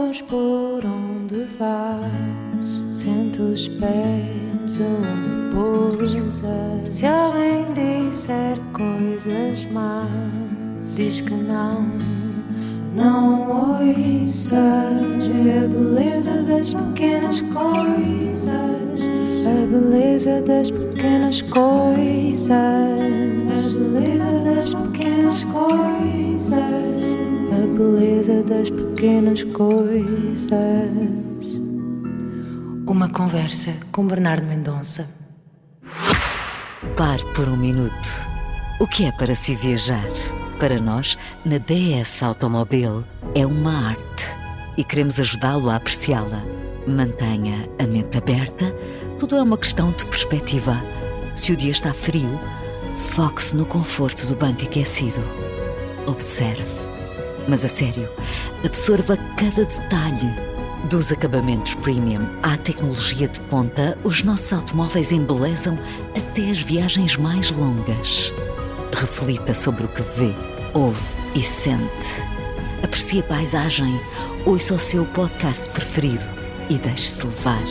luz por onde vais, sente os pés onde pousas. Se alguém disser coisas más, diz que não ouças. Vê a beleza das pequenas coisas, a beleza das pequenas coisas, a beleza das pequenas coisas, a beleza das pequenas coisas. Uma conversa com Bernardo Mendonça. Pare por um minuto. O que é para si viajar? Para nós, na DS Automobil, é uma arte e queremos ajudá-lo a apreciá-la. Mantenha a mente aberta, tudo é uma questão de perspectiva. Se o dia está frio, foque-se no conforto do banco aquecido. Observe, mas a sério, absorva cada detalhe. Dos acabamentos premium à tecnologia de ponta, os nossos automóveis embelezam até as viagens mais longas. Reflita sobre o que vê, ouve e sente. Aprecie a paisagem, ouça o seu podcast preferido e deixe-se levar.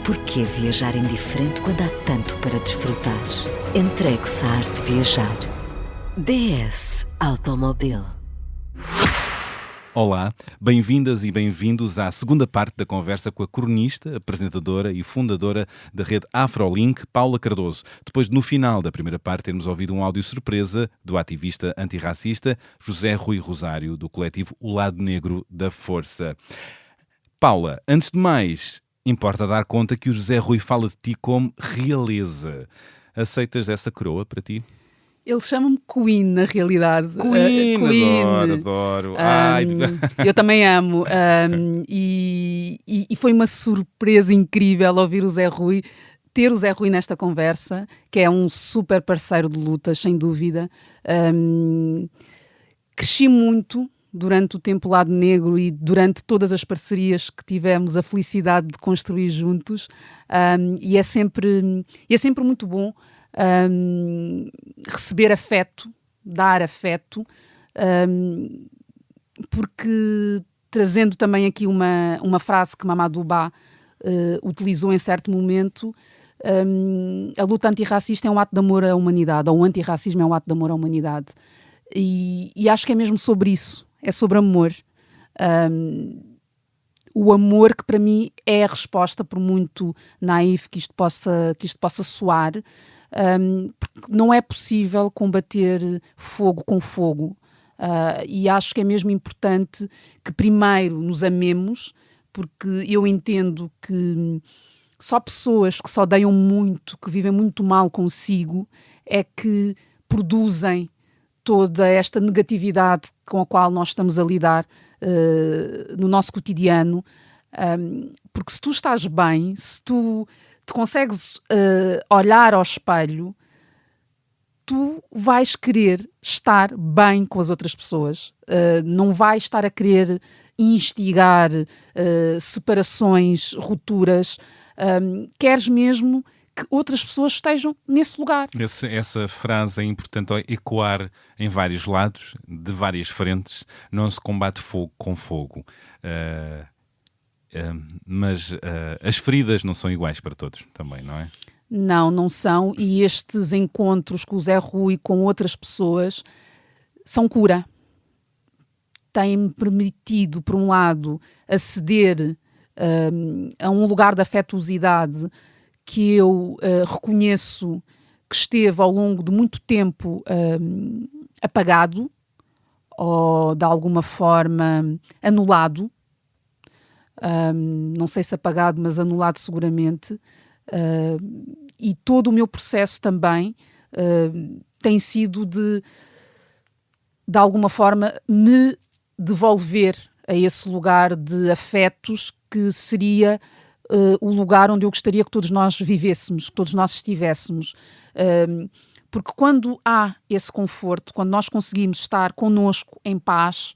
Por que viajar indiferente quando há tanto para desfrutar? Entregue-se à arte de viajar. DS Automobil. Olá, bem-vindas e bem-vindos à segunda parte da conversa com a cronista, apresentadora e fundadora da rede Afrolink, Paula Cardoso. Depois de, no final da primeira parte, termos ouvido um áudio surpresa do ativista antirracista José Rui Rosário, do coletivo O Lado Negro da Força. Paula, antes de mais, importa dar conta que o José Rui fala de ti como realeza. Aceitas essa coroa para ti? Ele chama-me Queen, na realidade. Queen. Adoro. Eu também amo. E foi uma surpresa incrível ouvir o Zé Rui, ter o Zé Rui nesta conversa, que é um super parceiro de lutas, sem dúvida. Cresci muito durante o tempo Lado Negro e durante todas as parcerias que tivemos a felicidade de construir juntos. E é sempre muito bom receber afeto, dar afeto, porque trazendo também aqui uma frase que Mamadou Ba utilizou em certo momento, a luta antirracista é um ato de amor à humanidade, ou o antirracismo é um ato de amor à humanidade, e acho que é mesmo sobre isso, é sobre amor. O amor que para mim é a resposta, por muito naif que isto possa soar, porque não é possível combater fogo com fogo, e acho que é mesmo importante que primeiro nos amemos, porque eu entendo que só pessoas que se odeiam muito, que vivem muito mal consigo, é que produzem toda esta negatividade com a qual nós estamos a lidar no nosso cotidiano, porque se tu estás bem, se tu te consegues olhar ao espelho, tu vais querer estar bem com as outras pessoas, não vais estar a querer instigar separações, rupturas, queres mesmo que outras pessoas estejam nesse lugar. Essa frase é importante ecoar em vários lados, de várias frentes. Não se combate fogo com fogo. Mas as feridas não são iguais para todos também, não é? Não são. E estes encontros com o Zé Rui e com outras pessoas são cura. Têm-me permitido, por um lado, aceder a um lugar de afetuosidade que eu reconheço que esteve ao longo de muito tempo apagado ou de alguma forma anulado. Não sei se apagado, mas anulado seguramente. E todo o meu processo também tem sido de alguma forma me devolver a esse lugar de afetos que seria o lugar onde eu gostaria que todos nós vivêssemos, que todos nós estivéssemos. Porque quando há esse conforto, quando nós conseguimos estar connosco em paz,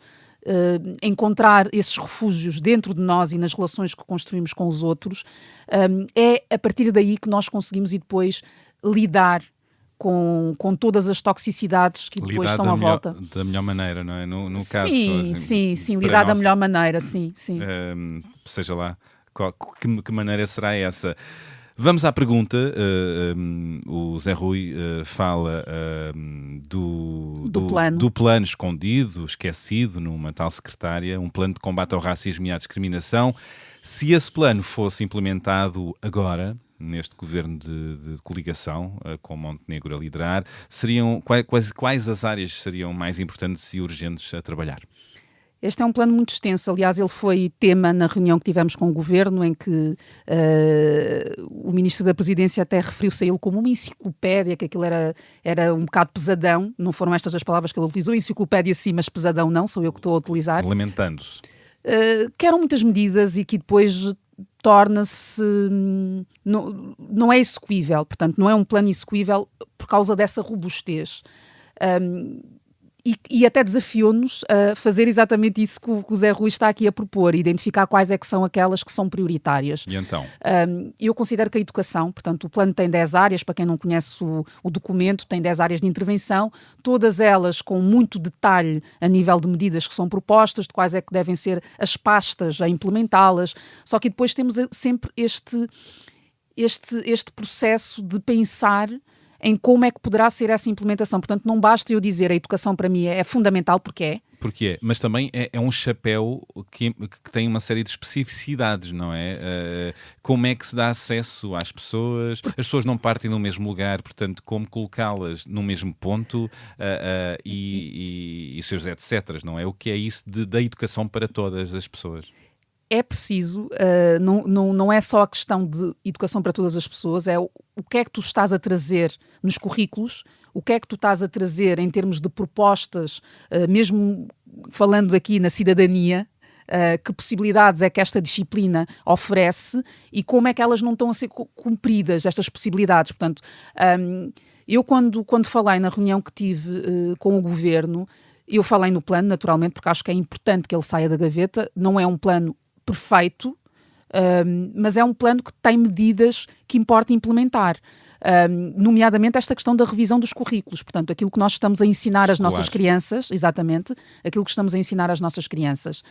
encontrar esses refúgios dentro de nós e nas relações que construímos com os outros, é a partir daí que nós conseguimos e depois lidar com todas as toxicidades que depois lidar estão à volta. Da melhor maneira, não é? No caso, sim, lidar da melhor maneira, sim. Seja lá, que maneira será essa? Vamos à pergunta. O Zé Rui fala do plano escondido, esquecido numa tal secretária, um plano de combate ao racismo e à discriminação. Se esse plano fosse implementado agora, neste governo de coligação, com Montenegro a liderar, quais as áreas seriam mais importantes e urgentes a trabalhar? Este é um plano muito extenso. Aliás, ele foi tema na reunião que tivemos com o Governo, em que o Ministro da Presidência até referiu-se a ele como uma enciclopédia, que aquilo era um bocado pesadão. Não foram estas as palavras que ele utilizou. Enciclopédia sim, mas pesadão não, sou eu que estou a utilizar. Lamentando-se. Que eram muitas medidas e que depois torna-se... Não é execuível. Portanto, não é um plano execuível por causa dessa robustez. E até desafiou-nos a fazer exatamente isso que o Zé Rui está aqui a propor, identificar quais é que são aquelas que são prioritárias. E então? Eu considero que a educação, portanto, o plano tem 10 áreas, para quem não conhece o documento, tem 10 áreas de intervenção, todas elas com muito detalhe a nível de medidas que são propostas, de quais é que devem ser as pastas a implementá-las, só que depois temos sempre este processo de pensar em como é que poderá ser essa implementação. Portanto, não basta eu dizer a educação para mim é fundamental, porque é. Porque é, mas também é um chapéu que tem uma série de especificidades, não é? Como é que se dá acesso às pessoas? As pessoas não partem no mesmo lugar, portanto, como colocá-las no mesmo ponto e os seus etc, não é? O que é isso da educação para todas as pessoas? É preciso, não é só a questão de educação para todas as pessoas, é o que é que tu estás a trazer nos currículos, o que é que tu estás a trazer em termos de propostas, mesmo falando aqui na cidadania, que possibilidades é que esta disciplina oferece e como é que elas não estão a ser cumpridas, estas possibilidades. Portanto, eu quando falei na reunião que tive com o Governo, eu falei no plano, naturalmente, porque acho que é importante que ele saia da gaveta, não é um plano perfeito, mas é um plano que tem medidas que importa implementar, nomeadamente esta questão da revisão dos currículos, portanto, aquilo que nós estamos a ensinar às nossas crianças, exatamente, aquilo que estamos a ensinar às nossas crianças.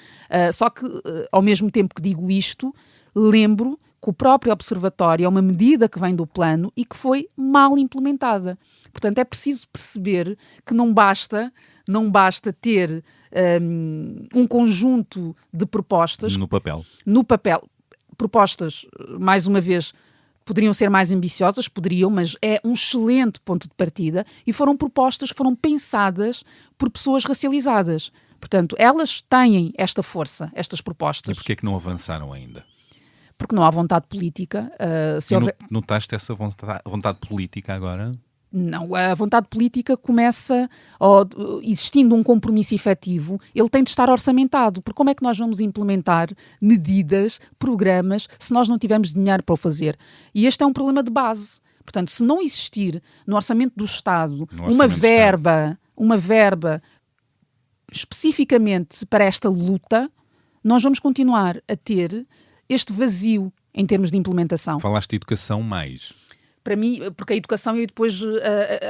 Só que, ao mesmo tempo que digo isto, lembro que o próprio observatório é uma medida que vem do plano e que foi mal implementada. Portanto, é preciso perceber que não basta ter um conjunto de propostas... No papel. Propostas, mais uma vez, poderiam ser mais ambiciosas, mas é um excelente ponto de partida e foram propostas que foram pensadas por pessoas racializadas. Portanto, elas têm esta força, estas propostas. E porquê é que não avançaram ainda? Porque não há vontade política. Notaste essa vontade política agora? Não, a vontade política começa, existindo um compromisso efetivo, ele tem de estar orçamentado, porque como é que nós vamos implementar medidas, programas, se nós não tivermos dinheiro para o fazer? E este é um problema de base. Portanto, se não existir no orçamento do Estado uma verba especificamente para esta luta, nós vamos continuar a ter este vazio em termos de implementação. Falaste de educação mais... Para mim, porque a educação eu depois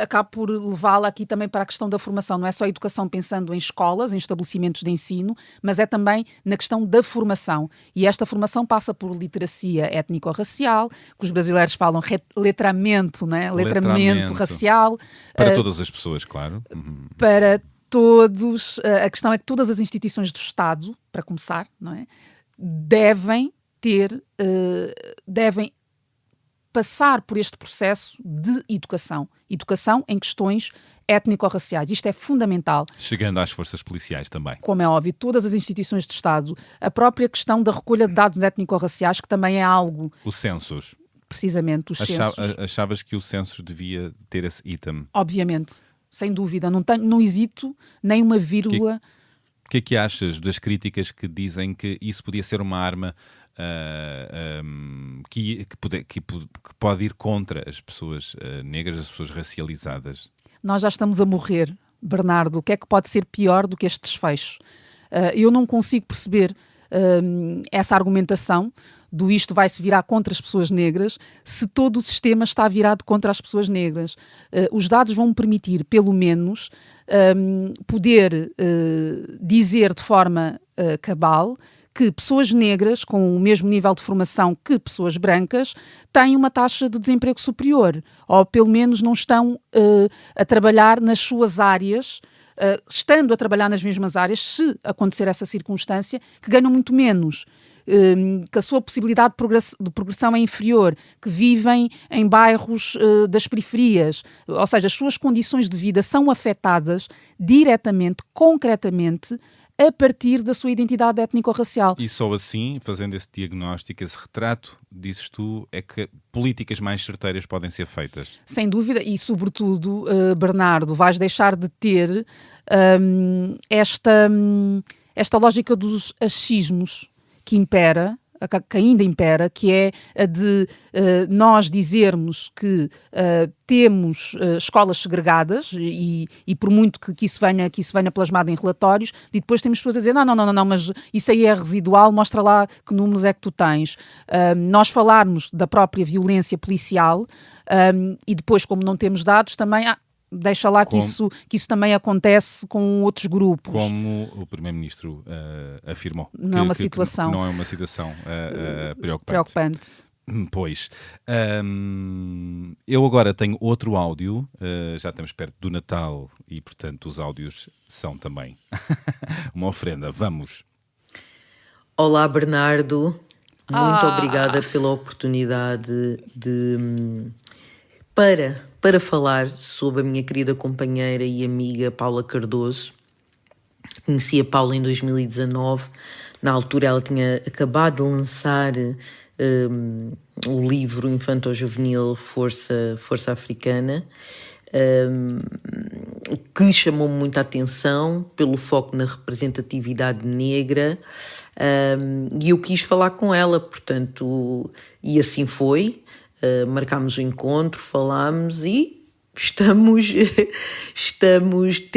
acabo por levá-la aqui também para a questão da formação. Não é só a educação pensando em escolas, em estabelecimentos de ensino, mas é também na questão da formação. E esta formação passa por literacia étnico-racial, que os brasileiros falam letramento, né? Letramento racial. Para todas as pessoas, claro. Para todos. A questão é que todas as instituições do Estado, para começar, não é? devem passar por este processo de educação em questões étnico-raciais. Isto é fundamental. Chegando às forças policiais também. Como é óbvio, todas as instituições de Estado, a própria questão da recolha de dados étnico-raciais, que também é algo... Os censos. Precisamente, os censos. Achavas que o censo devia ter esse item? Obviamente, sem dúvida. Não hesito nem uma vírgula. O que é que achas das críticas que dizem que isso podia ser uma arma que pode ir contra as pessoas negras, as pessoas racializadas? Nós já estamos a morrer, Bernardo. O que é que pode ser pior do que este desfecho? Eu não consigo perceber essa argumentação do isto vai se virar contra as pessoas negras, se todo o sistema está virado contra as pessoas negras. Os dados vão me permitir, pelo menos, poder dizer de forma cabal que pessoas negras com o mesmo nível de formação que pessoas brancas têm uma taxa de desemprego superior, ou pelo menos não estão a trabalhar nas suas áreas, estando a trabalhar nas mesmas áreas, se acontecer essa circunstância, que ganham muito menos, que a sua possibilidade de progressão é inferior, que vivem em bairros das periferias, ou seja, as suas condições de vida são afetadas diretamente, concretamente, a partir da sua identidade étnico-racial. E só assim, fazendo esse diagnóstico, esse retrato, dizes tu, é que políticas mais certeiras podem ser feitas. Sem dúvida, e sobretudo, Bernardo, vais deixar de ter esta lógica dos achismos que impera, que ainda impera, que é a de nós dizermos que temos escolas segregadas e por muito que isso venha plasmado em relatórios, e depois temos pessoas a dizer não, mas isso aí é residual, mostra lá que números é que tu tens. Nós falarmos da própria violência policial e depois, como não temos dados, também deixa lá que isso também acontece com outros grupos. Como o Primeiro-Ministro afirmou. Não é uma situação. Que não é uma situação preocupante. Pois. Eu agora tenho outro áudio. Já estamos perto do Natal e, portanto, os áudios são também uma ofrenda. Vamos. Olá, Bernardo. Muito obrigada pela oportunidade para falar sobre a minha querida companheira e amiga Paula Cardoso. Conheci a Paula em 2019. Na altura ela tinha acabado de lançar o livro infanto-juvenil Força Africana, que chamou-me muita atenção pelo foco na representatividade negra, e eu quis falar com ela, portanto, e assim foi. Marcámos o encontro, falámos e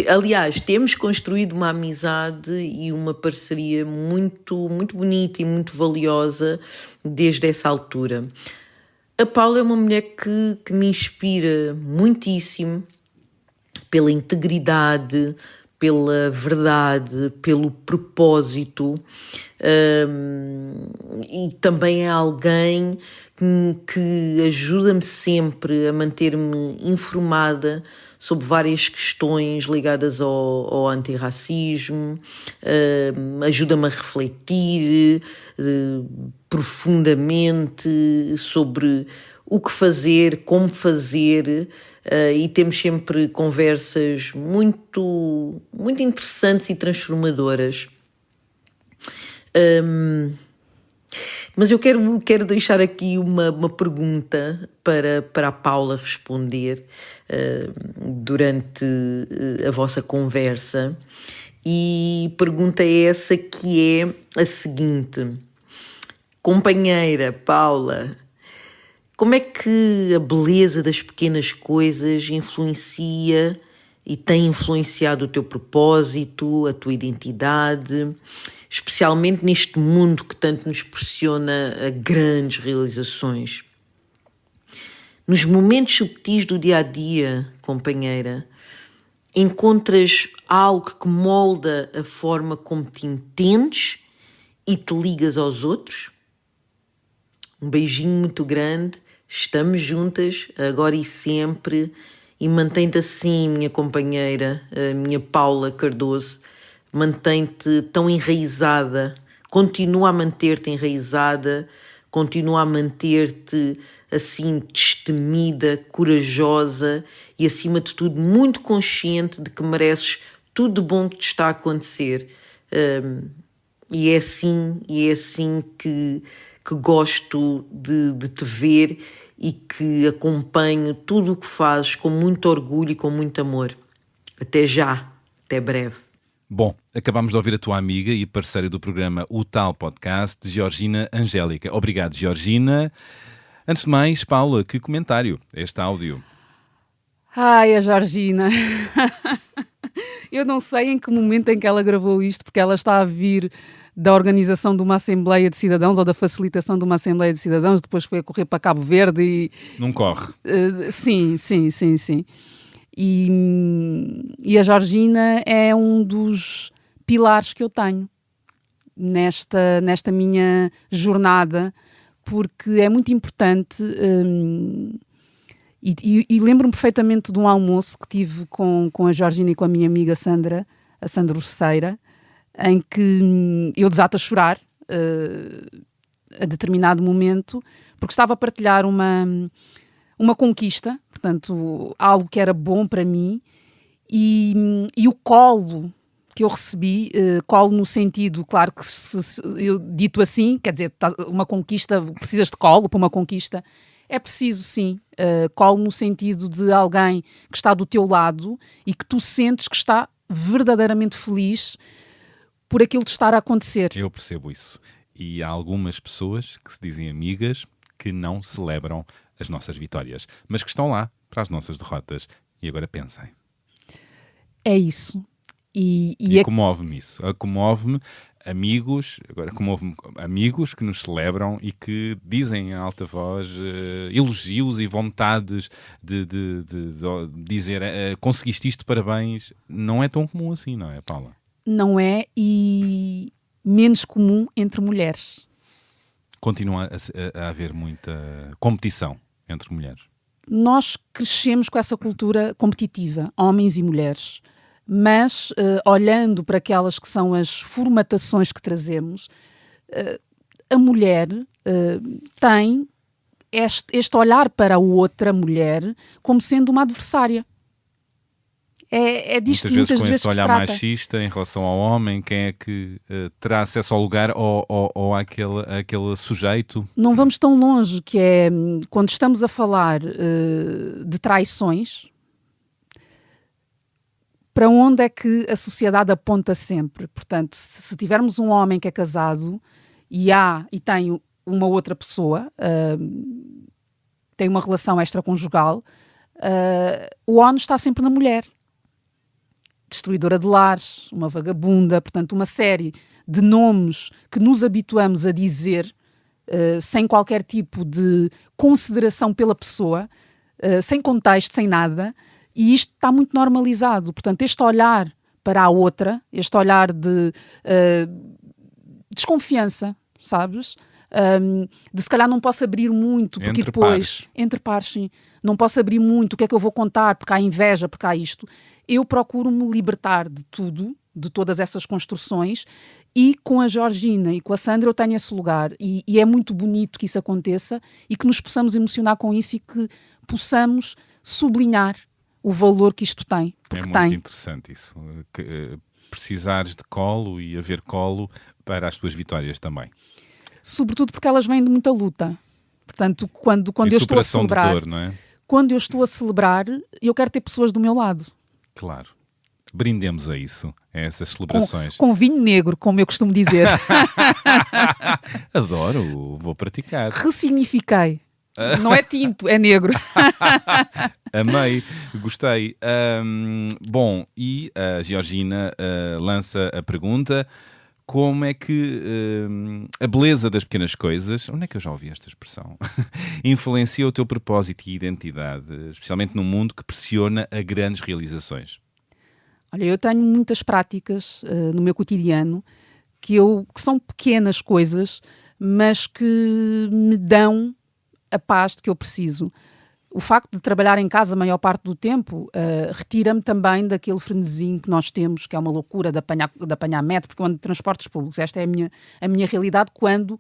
aliás, temos construído uma amizade e uma parceria muito, muito bonita e muito valiosa desde essa altura. A Paula é uma mulher que me inspira muitíssimo pela integridade, pela verdade, pelo propósito, e também é alguém que ajuda-me sempre a manter-me informada sobre várias questões ligadas ao antirracismo, ajuda-me a refletir profundamente sobre o que fazer, como fazer, e temos sempre conversas muito, muito interessantes e transformadoras. Mas eu quero deixar aqui uma pergunta para a Paula responder durante a vossa conversa, e pergunta essa que é a seguinte: companheira Paula, como é que a beleza das pequenas coisas influencia e tem influenciado o teu propósito, a tua identidade, especialmente neste mundo que tanto nos pressiona a grandes realizações? Nos momentos subtis do dia-a-dia, companheira, encontras algo que molda a forma como te entendes e te ligas aos outros? Um beijinho muito grande, estamos juntas agora e sempre, e mantém-te assim, minha companheira, a minha Paula Cardoso, mantém-te tão enraizada, continua a manter-te enraizada, continua a manter-te assim destemida, corajosa e, acima de tudo, muito consciente de que mereces tudo de bom que te está a acontecer. E é assim que gosto de te ver e que acompanho tudo o que fazes com muito orgulho e com muito amor. Até já, até breve. Bom, acabamos de ouvir a tua amiga e parceira do programa O Tal Podcast, Georgina Angélica. Obrigado, Georgina. Antes de mais, Paula, que comentário este áudio? Ai, a Georgina. Eu não sei em que momento em que ela gravou isto, porque ela está a vir da organização de uma Assembleia de Cidadãos ou da facilitação de uma Assembleia de Cidadãos, depois foi a correr para Cabo Verde e... Não corre. Sim. E a Georgina é um dos pilares que eu tenho nesta minha jornada, porque é muito importante, e lembro-me perfeitamente de um almoço que tive com a Georgina e com a minha amiga Sandra, a Sandra Roceira, em que eu desato a chorar a determinado momento, porque estava a partilhar uma conquista, portanto, algo que era bom para mim, e o colo que eu recebi, colo no sentido, claro que eu dito assim, quer dizer, uma conquista, precisas de colo para uma conquista, é preciso sim, colo no sentido de alguém que está do teu lado e que tu sentes que está verdadeiramente feliz por aquilo de estar a acontecer. Eu percebo isso. E há algumas pessoas que se dizem amigas que não celebram as nossas vitórias, mas que estão lá para as nossas derrotas. E agora pensem. É isso. E comove-me isso. Comove-me amigos, agora comove-me amigos que nos celebram e que dizem em alta voz elogios e vontades de dizer conseguiste isto, parabéns. Não é tão comum assim, não é, Paula? Não é, e menos comum entre mulheres. Continua a haver muita competição entre mulheres. Nós crescemos com essa cultura competitiva, homens e mulheres. Mas, olhando para aquelas que são as formatações que trazemos, a mulher tem este olhar para a outra mulher como sendo uma adversária. É disto muitas vezes que com se esse olhar trata. machista em relação ao homem, quem é que terá acesso ao lugar ou àquele sujeito? Não vamos tão longe, que é quando estamos a falar de traições, para onde é que a sociedade aponta sempre? Portanto, se tivermos um homem que é casado e tem uma outra pessoa, tem uma relação extraconjugal, o ONU está sempre na mulher. Destruidora de lares, uma vagabunda, portanto, uma série de nomes que nos habituamos a dizer sem qualquer tipo de consideração pela pessoa, sem contexto, sem nada. E isto está muito normalizado. Portanto, este olhar para a outra, este olhar de desconfiança, sabes? De se calhar não posso abrir muito, porque Entre depois... pares. Entre pares, sim. Não posso abrir muito, o que é que eu vou contar, porque há inveja, porque há isto. Eu procuro-me libertar de tudo, de todas essas construções, e com a Georgina e com a Sandra eu tenho esse lugar. E é muito bonito que isso aconteça e que nos possamos emocionar com isso e que possamos sublinhar o valor que isto tem. Porque É muito interessante isso. Precisares de colo e haver colo para as tuas vitórias também. Sobretudo porque elas vêm de muita luta. Portanto, quando E eu estou a superação de celebrar, dor, não é? quando eu estou a celebrar, eu quero ter pessoas do meu lado. Claro. Brindemos a isso, a essas celebrações. Com vinho negro, como eu costumo dizer. Adoro, vou praticar. Ressignifiquei. Não é tinto, é negro. Amei, gostei. Bom, e a Georgina lança a pergunta: como é que a beleza das pequenas coisas, onde é que eu já ouvi esta expressão, influencia o teu propósito e identidade, especialmente num mundo que pressiona a grandes realizações? Olha, eu tenho muitas práticas no meu cotidiano que são pequenas coisas, mas que me dão a paz de que eu preciso. O facto de trabalhar em casa a maior parte do tempo retira-me também daquele frenesim que nós temos, que é uma loucura de apanhar metro, porque eu ando de transportes públicos. Esta é a minha realidade quando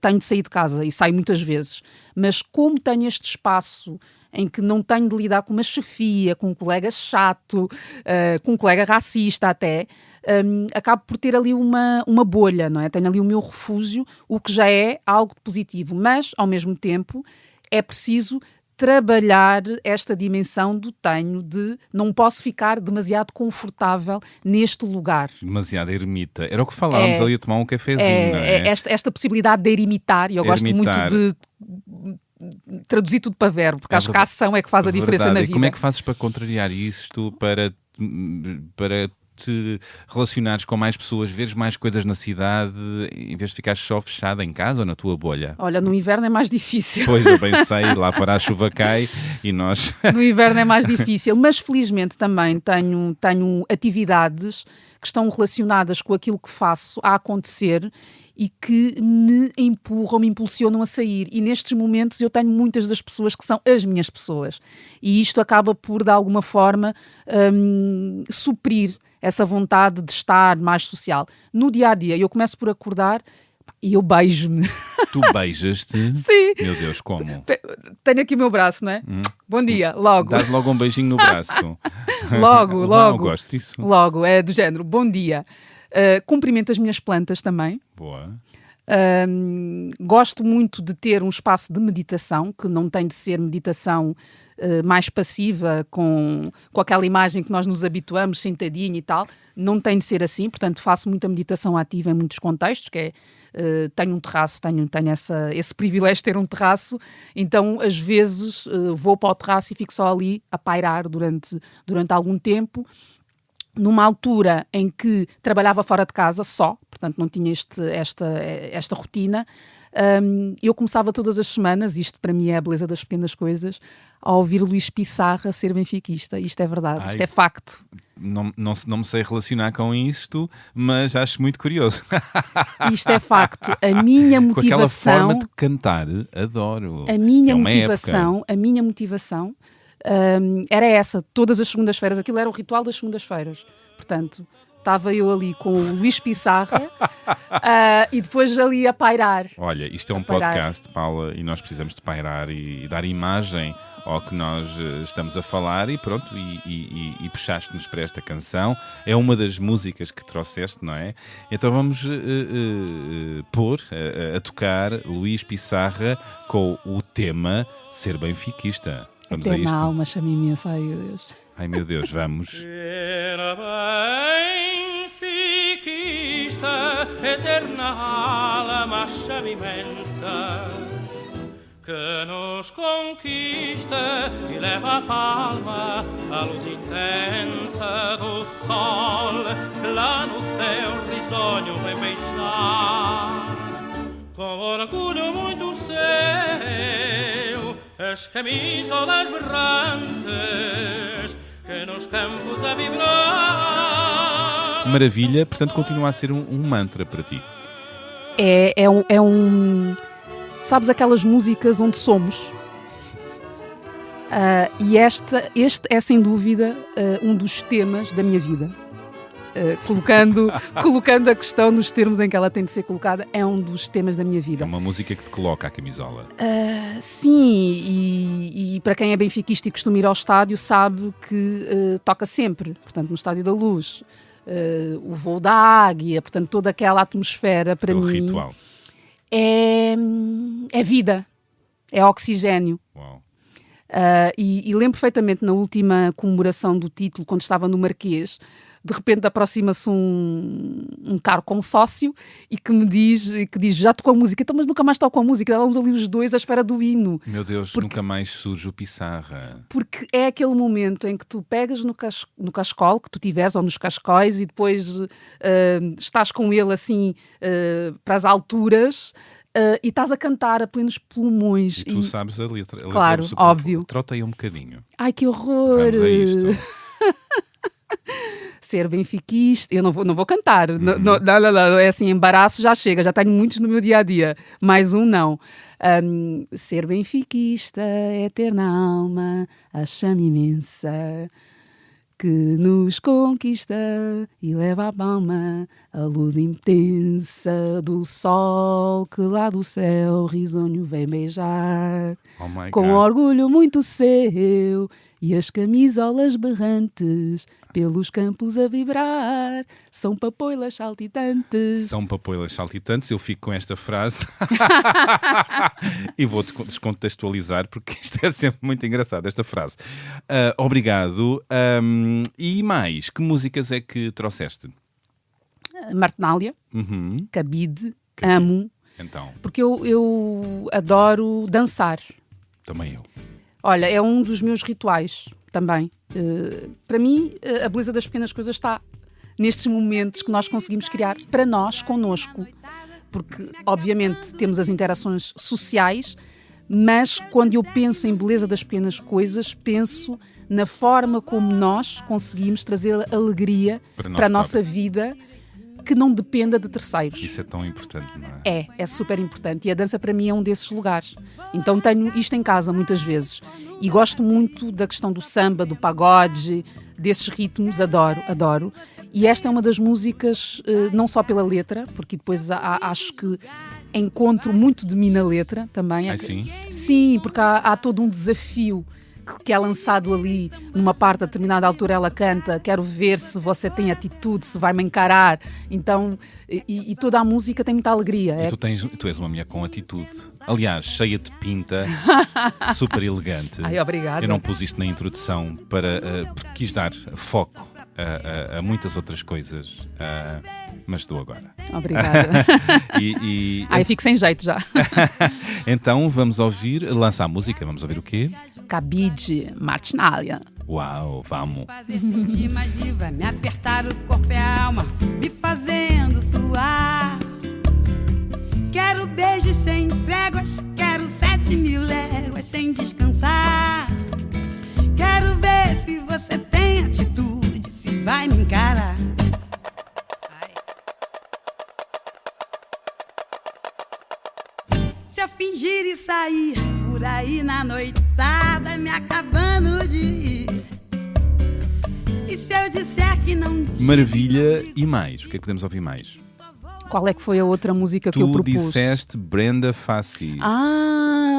tenho de sair de casa, e saio muitas vezes. Mas como tenho este espaço em que não tenho de lidar com uma chefia, com um colega chato, com um colega racista até, acabo por ter ali uma bolha, não é? Tenho ali o meu refúgio, o que já é algo de positivo. Mas, ao mesmo tempo, é preciso trabalhar esta dimensão do de não posso ficar demasiado confortável neste lugar. Demasiada ermita. Era o que falávamos ali a tomar um cafezinho, não é? Esta possibilidade de eremitar, e eu gosto muito de traduzir tudo para verbo, porque acho que a ação é que faz a diferença na vida. E como é que fazes para contrariar isto, para te relacionares com mais pessoas, veres mais coisas na cidade, em vez de ficares só fechada em casa ou na tua bolha? Olha, no inverno é mais difícil. Pois, eu bem sei, lá fora a chuva cai e nós... No inverno é mais difícil, mas felizmente também tenho atividades que estão relacionadas com aquilo que faço a acontecer e que me empurram, me impulsionam a sair. E nestes momentos eu tenho muitas das pessoas que são as minhas pessoas. E isto acaba por, de alguma forma, suprir essa vontade de estar mais social. No dia-a-dia, eu começo por acordar e eu beijo-me. Tu beijas-te? Sim. Meu Deus, como? Tenho aqui o meu braço, não é? Bom dia, logo. Dás logo um beijinho no braço. Logo. Não, gosto disso. Logo, é do género, bom dia. Cumprimento as minhas plantas também. Boa. Gosto muito de ter um espaço de meditação, que não tem de ser meditação mais passiva, com aquela imagem que nós nos habituamos, sentadinho e tal. Não tem de ser assim, portanto faço muita meditação ativa em muitos contextos, que é, tenho um terraço, tenho esse privilégio de ter um terraço, então às vezes vou para o terraço e fico só ali a pairar durante algum tempo. Numa altura em que trabalhava fora de casa só, portanto não tinha esta rotina, eu começava todas as semanas, isto para mim é a beleza das pequenas coisas, a ouvir Luís Pissarra ser benfiquista. Isto é verdade, isto é facto. Não me sei relacionar com isto, mas acho muito curioso. Isto é facto. A minha motivação... Com aquela forma de cantar, adoro. A minha motivação era essa, todas as segundas-feiras. Aquilo era o ritual das segundas-feiras. Portanto, estava eu ali com o Luís Pissarra e depois ali a pairar. Olha, isto é um podcast, Paula, e nós precisamos de pairar e dar imagem ao que nós estamos a falar e pronto, e puxaste-nos para esta canção. É uma das músicas que trouxeste, não é? Então vamos pôr a tocar Luís Pissarra com o tema Ser Benfiquista. Vamos a isto? Até na alma, chama imensa, ai meu Deus. Ai meu Deus, vamos. Ser benfiquista, eterna alma, chama imensa, que nos conquista e leva a palma a luz intensa do sol, que lá no céu risonho vem beijar, com orgulho muito seu, as camisolas berrantes que nos campos a vibrar. Maravilha, portanto continua a ser um mantra para ti. É um... Sabes aquelas músicas onde somos? E este é sem dúvida um dos temas da minha vida. Colocando a questão nos termos em que ela tem de ser colocada, é um dos temas da minha vida. É uma música que te coloca a camisola. Sim, e para quem é benfiquista e costuma ir ao estádio sabe que toca sempre, portanto no Estádio da Luz, o voo da águia, portanto toda aquela atmosfera para mim... O ritual. É vida, é oxigénio. Uau. E lembro perfeitamente na última comemoração do título, quando estava no Marquês, de repente aproxima-se um caro consócio e que diz já tocou a música, então, mas nunca mais tocou a música, estávamos ali os dois à espera do hino. Meu Deus, nunca mais surge o Pissarra. Porque é aquele momento em que tu pegas no cascol, que tu tiveres, ou nos cascóis, e depois estás com ele assim para as alturas... e estás a cantar a plenos pulmões. E tu sabes a letra. Claro, óbvio. Trota aí um bocadinho. Ai, que horror! Vamos a isto. Ser benfiquista... Eu não vou cantar. Não, é assim, embaraço já chega. Já tenho muitos no meu dia-a-dia. Mais um não. Ser benfiquista é ter na alma a chama imensa que nos conquista e leva à palma a luz intensa do sol que lá do céu risonho vem beijar. Oh my Com God. orgulho muito seu e as camisolas berrantes pelos campos a vibrar, são papoilas saltitantes. São papoilas saltitantes, eu fico com esta frase e vou-te descontextualizar porque isto é sempre muito engraçado, esta frase. Obrigado. E mais, que músicas é que trouxeste? Martinália, Cabide, amo, Então, porque eu adoro dançar. também eu. Olha, é um dos meus rituais também. Para mim, a beleza das pequenas coisas está nestes momentos que nós conseguimos criar para nós, connosco. Porque, obviamente, temos as interações sociais, mas quando eu penso em beleza das pequenas coisas, penso na forma como nós conseguimos trazer alegria para a nossa vida, que não dependa de terceiros. Isso é tão importante, não é? É super importante. E a dança para mim é um desses lugares. Então tenho isto em casa muitas vezes. E gosto muito da questão do samba, do pagode, desses ritmos, adoro. E esta é uma das músicas, não só pela letra, porque depois acho que encontro muito de mim na letra também. Sim? Sim, porque há todo um desafio que é lançado ali numa parte, a determinada altura ela canta: quero ver se você tem atitude, se vai me encarar. Então, e toda a música tem muita alegria. E tu és uma mulher com atitude. Aliás, cheia de pinta, super elegante. Ai, obrigada. Eu não pus isto na introdução porque quis dar foco a muitas outras coisas, mas dou agora. Obrigada. Eu fico sem jeito já. Então vamos lançar a música, vamos ouvir o quê? Cabide, Martinalha. Uau, vamos. Fazer sentir mais viva, me apertar o corpo e a alma, me fazendo suar. Quero beijos sem tréguas, quero 7.000 léguas sem descansar. Quero ver se você tem atitude, se vai me encarar. Se eu fingir e sair por aí na noitada, me acabando de ir. E se eu disser que não... Maravilha. E mais? O que é que podemos ouvir mais? Qual é que foi a outra música que eu propus? Tu disseste Brenda Fassie.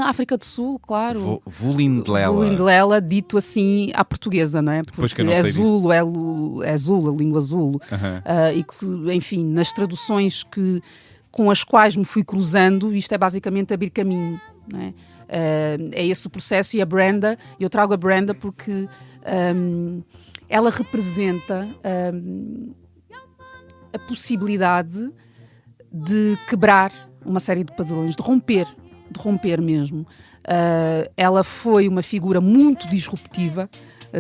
África do Sul, claro. Vulindlela. Vulindlela, dito assim à portuguesa, não é? Pois que eu Porque não sei Zulo, é Zulo, a língua Zulo. Uhum. E que, enfim, nas traduções com as quais me fui cruzando, isto é basicamente abrir caminho, não é? É esse o processo. E a Brenda, eu trago a Brenda porque ela representa a possibilidade de quebrar uma série de padrões, de romper mesmo. Ela foi uma figura muito disruptiva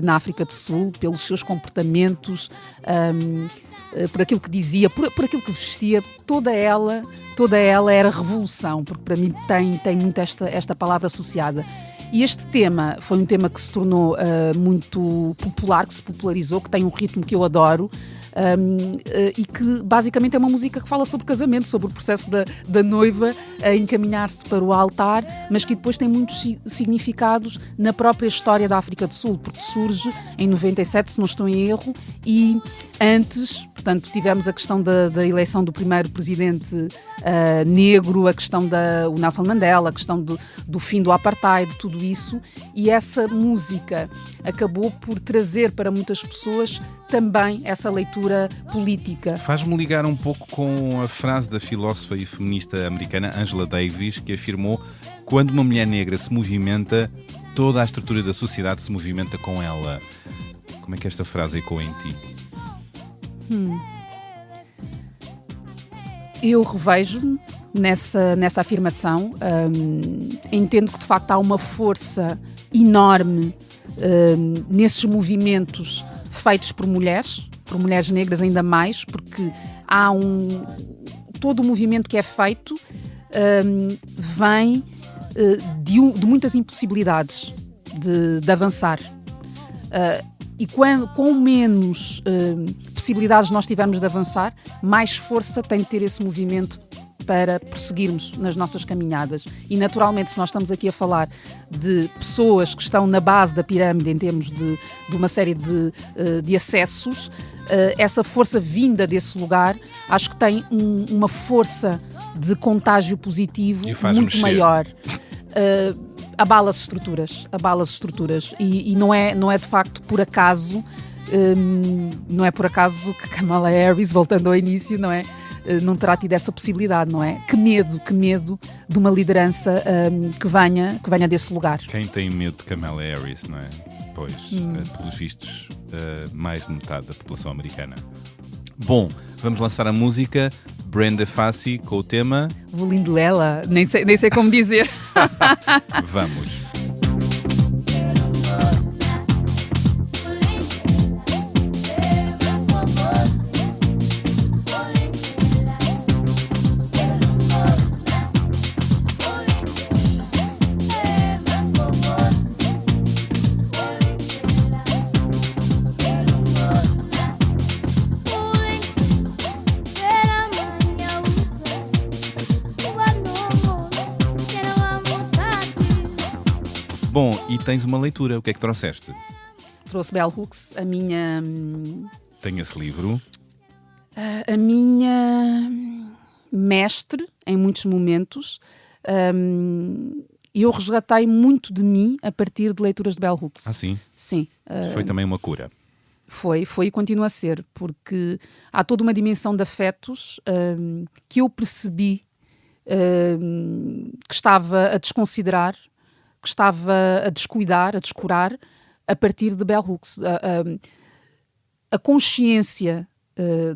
na África do Sul, pelos seus comportamentos, por aquilo que dizia, por aquilo que vestia. Toda ela era revolução, porque para mim tem muito esta palavra associada. E este tema foi um tema que se tornou muito popular, que se popularizou, que tem um ritmo que eu adoro, e que basicamente é uma música que fala sobre casamento, sobre o processo da noiva a encaminhar-se para o altar, mas que depois tem muitos significados na própria história da África do Sul, porque surge em 97, se não estou em erro, e antes, portanto, tivemos a questão da eleição do primeiro presidente negro, a questão o Nelson Mandela, a questão do fim do apartheid, tudo isso, e essa música acabou por trazer para muitas pessoas também essa leitura política. Faz-me ligar um pouco com a frase da filósofa e feminista americana Angela Davis, que afirmou: quando uma mulher negra se movimenta, toda a estrutura da sociedade se movimenta com ela. Como é que esta frase ecoa em ti? Eu revejo-me nessa afirmação. Entendo que de facto há uma força enorme nesses movimentos feitos por mulheres negras ainda mais, porque há todo o movimento que é feito vem de muitas impossibilidades de avançar. E com menos possibilidades nós tivermos de avançar, mais força tem de ter esse movimento para prosseguirmos nas nossas caminhadas. E naturalmente, se nós estamos aqui a falar de pessoas que estão na base da pirâmide em termos de uma série de acessos, essa força vinda desse lugar, acho que tem uma força de contágio positivo muito maior. Abala-se estruturas e não é de facto por acaso, não é por acaso que Kamala Harris, voltando ao início, não é? Não terá tido essa possibilidade, não é? Que medo de uma liderança que venha desse lugar. Quem tem medo de Kamala Harris, não é? Pois, pelos vistos, mais de metade da população americana. Bom, vamos lançar a música Brenda Fassie com o tema Vulindlela, nem sei como dizer. Vamos. Bom, e tens uma leitura, o que é que trouxeste? Trouxe Bell Hooks, a minha Tenho esse livro. Mestre em muitos momentos. Eu resgatei muito de mim a partir de leituras de Bell Hooks. Ah, sim? Sim. Foi também uma cura. Foi e continua a ser, porque há toda uma dimensão de afetos que eu percebi que estava a desconsiderar, que estava a descuidar, a descurar, a partir de Bell Hooks. A consciência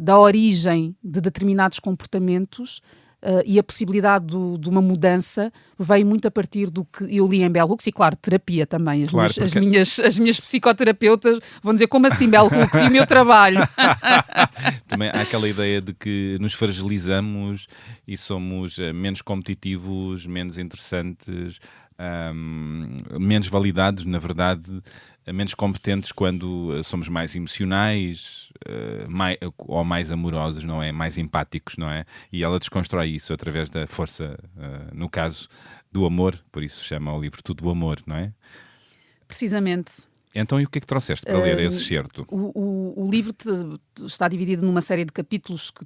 da origem de determinados comportamentos e a possibilidade de uma mudança veio muito a partir do que eu li em Bell Hooks e, claro, terapia também. As minhas psicoterapeutas vão dizer, como assim Bell Hooks e o meu trabalho? Também há aquela ideia de que nos fragilizamos e somos menos competitivos, menos interessantes, menos validados, na verdade, menos competentes quando somos mais emocionais ou mais amorosos, não é? Mais empáticos, não é? E ela desconstrói isso através da força, no caso do amor, por isso chama o livro Tudo o Amor, não é? Precisamente. Então, e o que é que trouxeste para ler esse excerto? O livro está dividido numa série de capítulos que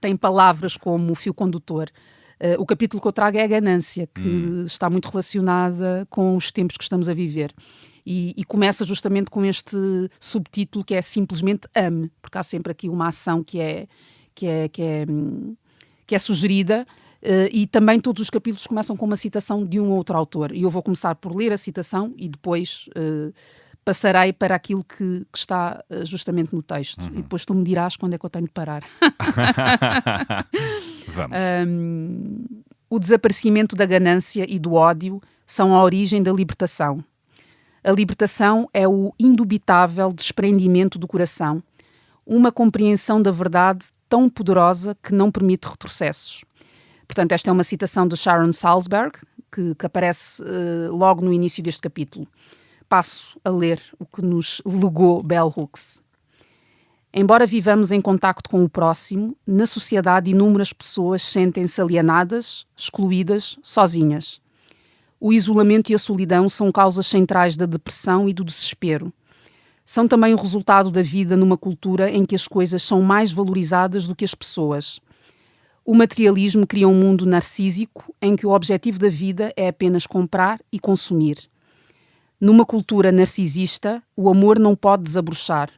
têm palavras como fio condutor. O capítulo que eu trago é a ganância, que está muito relacionada com os tempos que estamos a viver. E começa justamente com este subtítulo que é simplesmente ame, porque há sempre aqui uma ação que é sugerida, e também todos os capítulos começam com uma citação de um outro autor. E eu vou começar por ler a citação e depois passarei para aquilo que está justamente no texto. E depois tu me dirás quando é que eu tenho de parar. Vamos. O desaparecimento da ganância e do ódio são a origem da libertação. A libertação é o indubitável desprendimento do coração, uma compreensão da verdade tão poderosa que não permite retrocessos. Portanto, esta é uma citação de Sharon Salzberg, que aparece logo no início deste capítulo. Passo a ler o que nos legou Bell Hooks. Embora vivamos em contacto com o próximo, na sociedade inúmeras pessoas sentem-se alienadas, excluídas, sozinhas. O isolamento e a solidão são causas centrais da depressão e do desespero. São também o resultado da vida numa cultura em que as coisas são mais valorizadas do que as pessoas. O materialismo cria um mundo narcísico em que o objetivo da vida é apenas comprar e consumir. Numa cultura narcisista, o amor não pode desabrochar.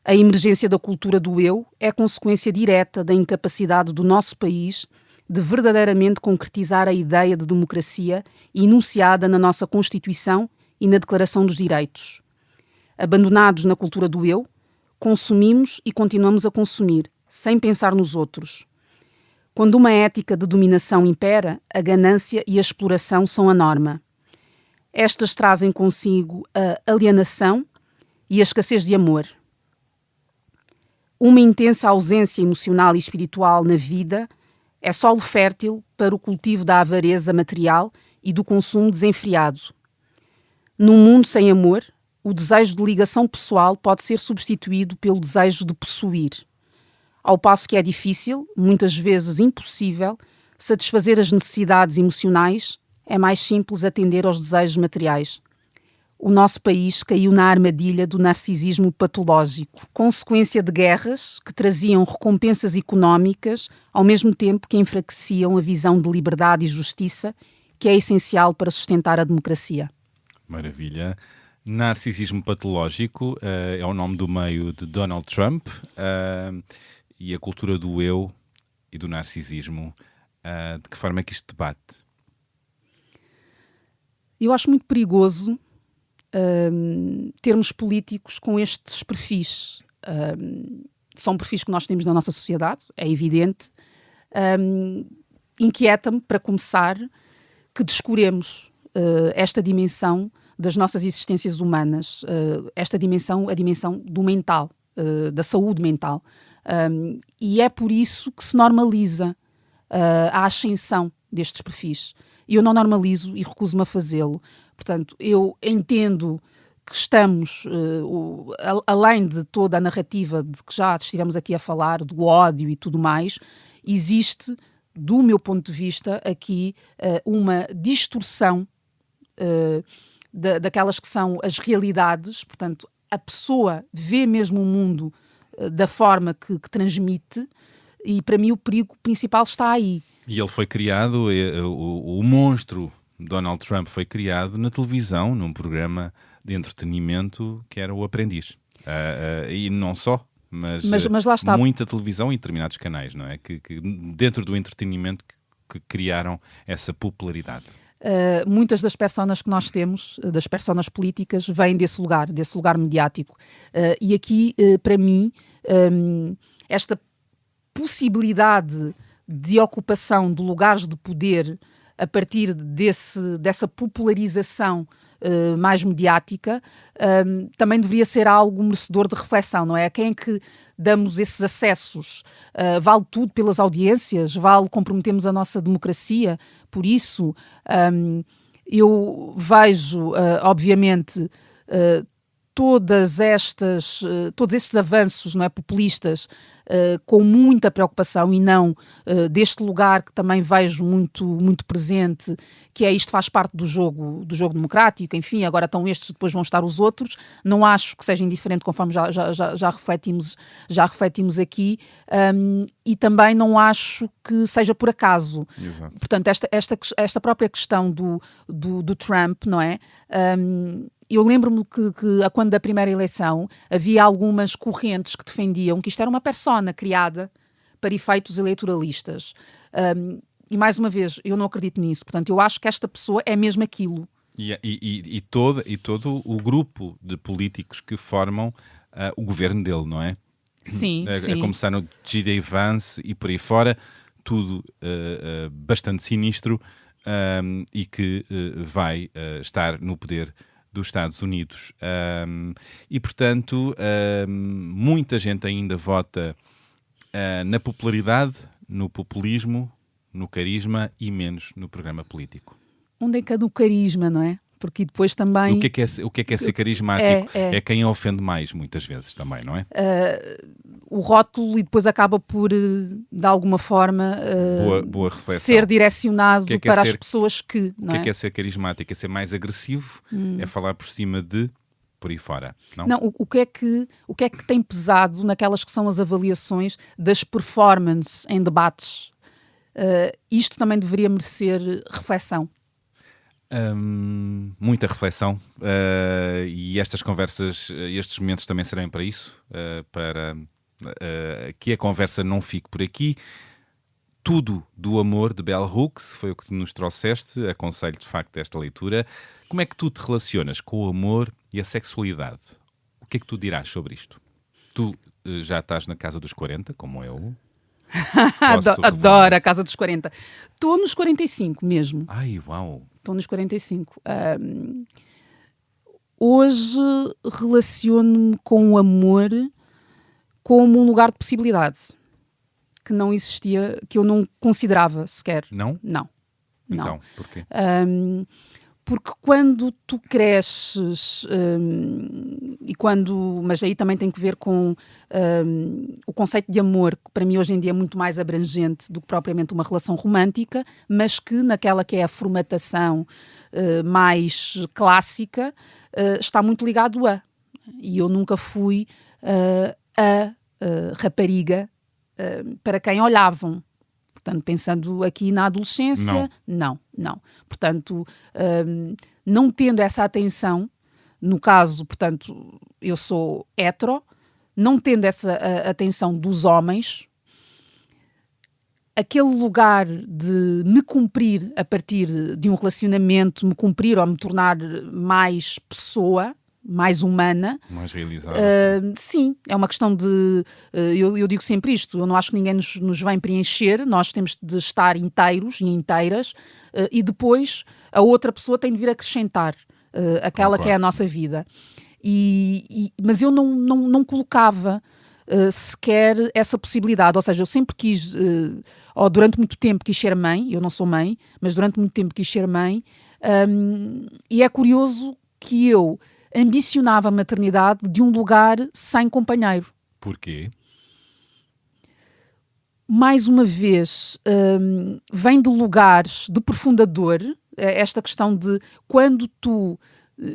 A emergência da cultura do eu é consequência direta da incapacidade do nosso país de verdadeiramente concretizar a ideia de democracia enunciada na nossa Constituição e na Declaração dos Direitos. Abandonados na cultura do eu, consumimos e continuamos a consumir, sem pensar nos outros. Quando uma ética de dominação impera, a ganância e a exploração são a norma. Estas trazem consigo a alienação e a escassez de amor. Uma intensa ausência emocional e espiritual na vida é solo fértil para o cultivo da avareza material e do consumo desenfreado. Num mundo sem amor, o desejo de ligação pessoal pode ser substituído pelo desejo de possuir. Ao passo que é difícil, muitas vezes impossível, satisfazer as necessidades emocionais, é mais simples atender aos desejos materiais. O nosso país caiu na armadilha do narcisismo patológico, consequência de guerras que traziam recompensas económicas ao mesmo tempo que enfraqueciam a visão de liberdade e justiça que é essencial para sustentar a democracia. Maravilha. Narcisismo patológico é o nome do meio de Donald Trump e a cultura do eu e do narcisismo. De que forma é que isto debate? Eu acho muito perigoso termos políticos com estes perfis. São perfis que nós temos na nossa sociedade, é evidente. Inquieta-me, para começar, que descuremos esta dimensão das nossas existências humanas, esta dimensão, a dimensão do mental, da saúde mental. E é por isso que se normaliza a ascensão destes perfis. E eu não normalizo e recuso-me a fazê-lo. Portanto, eu entendo que estamos, além de toda a narrativa de que já estivemos aqui a falar, do ódio e tudo mais, existe, do meu ponto de vista, aqui uma distorção daquelas que são as realidades, portanto, a pessoa vê mesmo o mundo da forma que transmite, e para mim o perigo principal está aí. E ele foi criado, o monstro Donald Trump foi criado na televisão, num programa de entretenimento que era o Aprendiz. E não só, mas lá está. Muita televisão e determinados canais, não é? Que dentro do entretenimento que criaram essa popularidade. Muitas das personas que nós temos, das personas políticas, vêm desse lugar mediático. E aqui, para mim, esta possibilidade de ocupação de lugares de poder a partir dessa popularização mais mediática, também deveria ser algo merecedor de reflexão, não é? A quem é que damos esses acessos? Vale tudo pelas audiências? Vale comprometermos a nossa democracia? Por isso, eu vejo, obviamente, todos estes avanços, não é, populistas, com muita preocupação, e não deste lugar que também vejo muito presente, que é isto faz parte do jogo democrático, enfim, agora estão estes, depois vão estar os outros. Não acho que seja indiferente, conforme já refletimos aqui, e também não acho que seja por acaso. Exato. Portanto, esta própria questão do Trump, não é? Eu lembro-me que quando da primeira eleição havia algumas correntes que defendiam que isto era uma persona criada para efeitos eleitoralistas. E mais uma vez, eu não acredito nisso. Portanto, eu acho que esta pessoa é mesmo aquilo. E todo o grupo de políticos que formam o governo dele, não é? Sim, sim. A começar no J.D. Vance e por aí fora, tudo bastante sinistro, e que vai estar no poder dos Estados Unidos. E, portanto, muita gente ainda vota na popularidade, no populismo, no carisma e menos no programa político. Onde é que é no carisma, não é? Porque depois também... O que é ser carismático? É quem ofende mais, muitas vezes, também, não é? O rótulo, e depois acaba por, de alguma forma, boa reflexão. ser direcionado para as pessoas que... O que é ser carismático? É ser mais agressivo? É falar por cima de... por aí fora? Não, o que é que tem pesado naquelas que são as avaliações das performances em debates? Isto também deveria merecer reflexão. Muita reflexão, e estas conversas, estes momentos também serão para isso, para que a conversa não fique por aqui. Tudo do Amor, de Bell Hooks, foi o que nos trouxeste. Aconselho de facto esta leitura. Como é que tu te relacionas com o amor e a sexualidade? O que é que tu dirás sobre isto? Tu já estás na casa dos 40, como eu. Adoro a casa dos 40. Estou nos 45 mesmo. Ai, uau! Estou nos 45. Hoje relaciono-me com o amor como um lugar de possibilidade que não existia, que eu não considerava sequer. Não? Não. Então, porquê? Porque quando tu cresces, mas aí também tem que ver com o conceito de amor, que para mim hoje em dia é muito mais abrangente do que propriamente uma relação romântica, mas que naquela que é a formatação mais clássica, está muito ligado a. E eu nunca fui a rapariga para quem olhavam. Portanto, pensando aqui na adolescência, não. Portanto, não tendo essa atenção, no caso, portanto, eu sou hetero, não tendo essa atenção dos homens, aquele lugar de me cumprir a partir de um relacionamento, me cumprir ou me tornar mais pessoa, mais humana. Mais realizada. Sim, é uma questão de... eu digo sempre isto, eu não acho que ninguém nos vem preencher, nós temos de estar inteiros e inteiras, e depois a outra pessoa tem de vir acrescentar aquela que é a nossa vida. Mas eu não colocava sequer essa possibilidade, ou seja, eu sempre quis, ou durante muito tempo quis ser mãe, eu não sou mãe, mas durante muito tempo quis ser mãe, e é curioso que eu ambicionava a maternidade de um lugar sem companheiro. Porquê? Mais uma vez, vem de lugares de profunda dor, esta questão de quando tu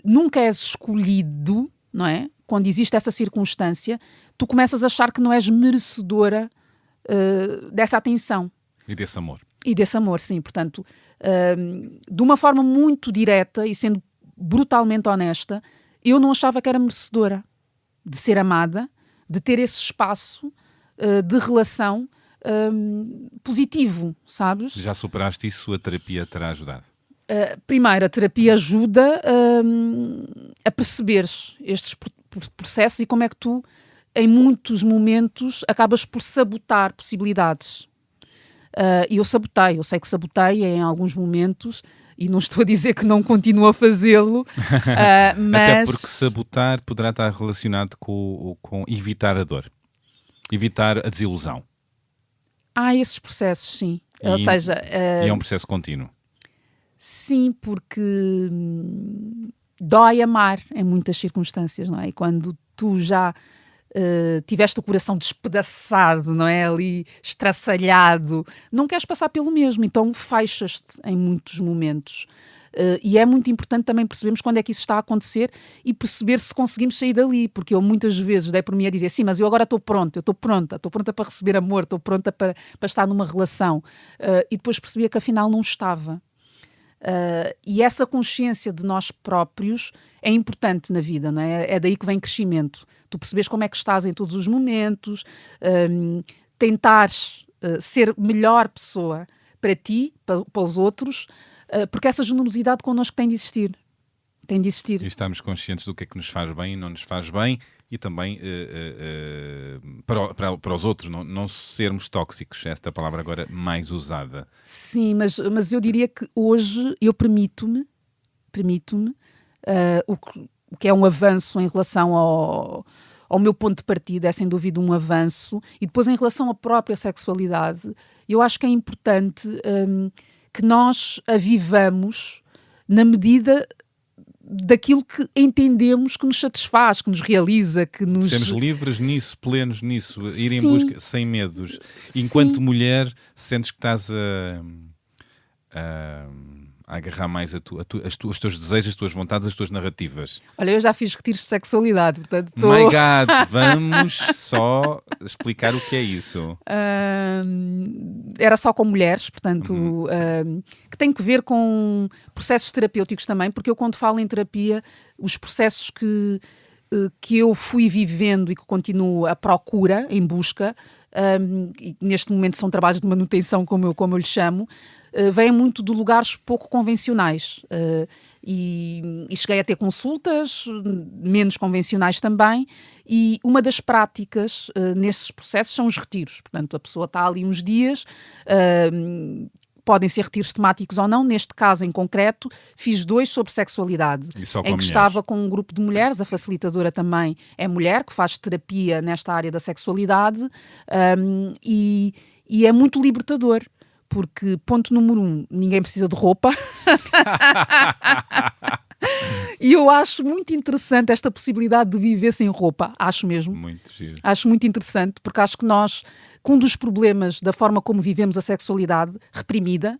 nunca és escolhido, não é? Quando existe essa circunstância, tu começas a achar que não és merecedora dessa atenção. E desse amor. E desse amor, sim. Portanto, de uma forma muito direta e sendo brutalmente honesta, eu não achava que era merecedora de ser amada, de ter esse espaço de relação positivo, sabes? Já superaste isso, a terapia terá ajudado? Primeiro, a terapia ajuda a perceber estes processos e como é que tu, em muitos momentos, acabas por sabotar possibilidades. E eu sei que sabotei em alguns momentos, e não estou a dizer que não continuo a fazê-lo, mas... Até porque sabotar poderá estar relacionado com evitar a dor, evitar a desilusão. Há esses processos, sim. Ou seja... E é um processo contínuo. Sim, porque dói amar em muitas circunstâncias, não é? E quando tu já tiveste o coração despedaçado, não é? Ali estraçalhado, não queres passar pelo mesmo, então fechas-te em muitos momentos. E é muito importante também percebermos quando é que isso está a acontecer e perceber se conseguimos sair dali, porque eu muitas vezes dei por mim a dizer, sim, mas eu agora estou pronta, estou pronta para receber amor, estou pronta para estar numa relação. E depois percebia que afinal não estava. E essa consciência de nós próprios é importante na vida, não é? É daí que vem crescimento. Tu percebes como é que estás em todos os momentos, tentares ser melhor pessoa para ti, para os outros, porque essa generosidade connosco tem de existir. Tem de existir. E estamos conscientes do que é que nos faz bem e não nos faz bem, e também para os outros, não sermos tóxicos. Esta palavra agora mais usada. Sim, mas eu diria que hoje eu permito-me o que é um avanço em relação ao meu ponto de partida, é sem dúvida um avanço. E depois em relação à própria sexualidade, eu acho que é importante que nós a vivamos na medida daquilo que entendemos que nos satisfaz, que nos realiza, que nos... Sermos livres nisso, plenos nisso, ir em Sim. busca, sem medos. Enquanto mulher, sentes que estás a agarrar mais os teus desejos, as tuas vontades, as tuas narrativas. Olha, eu já fiz retiros de sexualidade, portanto... My God, vamos só explicar o que é isso. Era só com mulheres, portanto, que tem que ver com processos terapêuticos também, porque eu quando falo em terapia, os processos que eu fui vivendo e que continuo à procura, em busca, e neste momento são trabalhos de manutenção, como eu lhe chamo, vêm muito de lugares pouco convencionais. E cheguei a ter consultas menos convencionais também, e uma das práticas nesses processos são os retiros. Portanto, a pessoa está ali uns dias, podem ser retiros temáticos ou não. Neste caso em concreto, fiz 2 sobre sexualidade, em que estava com um grupo de mulheres. A facilitadora também é mulher, que faz terapia nesta área da sexualidade, e é muito libertador. Porque, ponto número 1, ninguém precisa de roupa. E eu acho muito interessante esta possibilidade de viver sem roupa. Acho mesmo. Muito giro. Acho muito interessante, porque acho que que um dos problemas da forma como vivemos a sexualidade reprimida,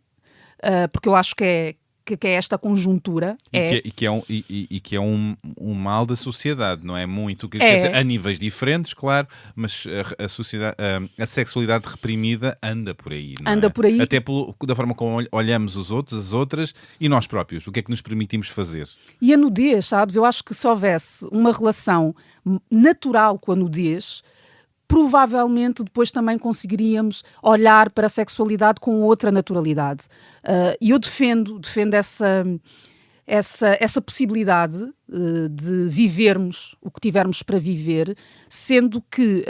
porque eu acho que é esta conjuntura. E que é um mal da sociedade, não é? Muito. Quer dizer, a níveis diferentes, claro, mas a sexualidade reprimida anda por aí. Anda por aí. Até da forma como olhamos os outros, as outras, e nós próprios. O que é que nos permitimos fazer? E a nudez, sabes? Eu acho que se houvesse uma relação natural com a nudez, provavelmente depois também conseguiríamos olhar para a sexualidade com outra naturalidade. E eu defendo essa possibilidade de vivermos o que tivermos para viver, sendo que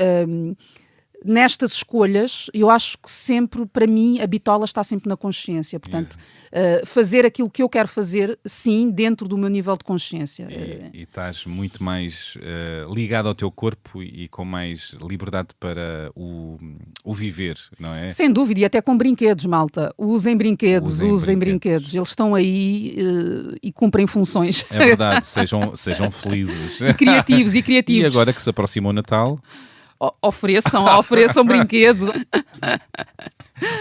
nestas escolhas, eu acho que sempre, para mim, a bitola está sempre na consciência. Portanto, fazer aquilo que eu quero fazer, sim, dentro do meu nível de consciência. E estás muito mais ligado ao teu corpo e com mais liberdade para o viver, não é? Sem dúvida, e até com brinquedos, malta. Usem brinquedos. Eles estão aí e cumprem funções. É verdade, sejam felizes. E criativos. E agora que se aproxima o Natal... Ofereçam brinquedos.